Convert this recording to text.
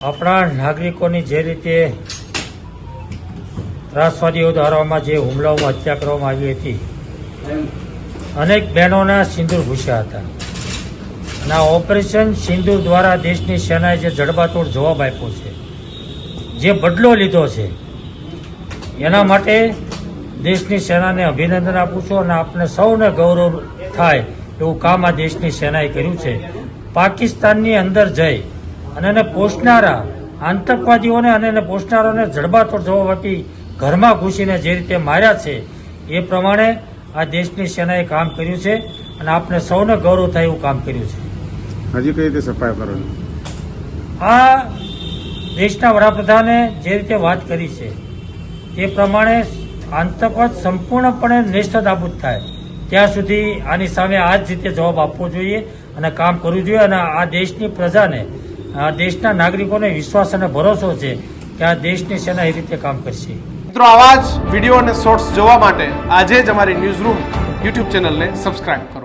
આપણા નાગરિકોની જે રીતે ત્રાસવાદીઓ દ્વારામાં જે હુમલાઓમાં હત્યા કરવામાં આવી હતી, અનેક બહેનોના સિંદૂર ભૂસ્યા હતા અને આ ઓપરેશન સિંદૂર દ્વારા દેશની સેનાએ જે જડબાતોડ જવાબ આપ્યો છે, જે બદલો લીધો છે, એના માટે દેશની સેનાને અભિનંદન આપું છું અને આપને સૌને ગૌરવ થાય એવું કામ આ દેશની સેનાએ કર્યું છે. પાકિસ્તાનની અંદર જઈ અને એને પોષનારા આતંકવાદીઓને અને એને પોષનારાઓને જડબાતોડ જવાબ આપી ઘરમાં ઘૂસીને જે રીતે માર્યા છે, એ પ્રમાણે આ દેશની સેનાએ કામ કર્યું છે અને આપને સૌને ગૌરવ થાય એવું કામ કર્યું છે. હજી કઈ રીતે સફાઈ કરવાની? આ દેશના વડાપ્રધાને જે રીતે વાત કરી છે તે પ્રમાણે આતંકવાદ સંપૂર્ણપણે નેસ્તનાબૂદ થાય ત્યાં સુધી આની સામે આ જ રીતે જવાબ આપવો જોઈએ અને કામ કરવું જોઈએ. અને આ દેશની પ્રજાને, આ દેશના નાગરિકોને વિશ્વાસ અને ભરોસો છે કે આ દેશની સેના એ રીતે કામ કરશે. મિત્રો, આવા જ વિડીયો અને શોર્ટ્સ જોવા માટે આજે જ અમારી ન્યૂઝ રૂમ યુટ્યુબ ચેનલને સબસ્ક્રાઇબ કરો.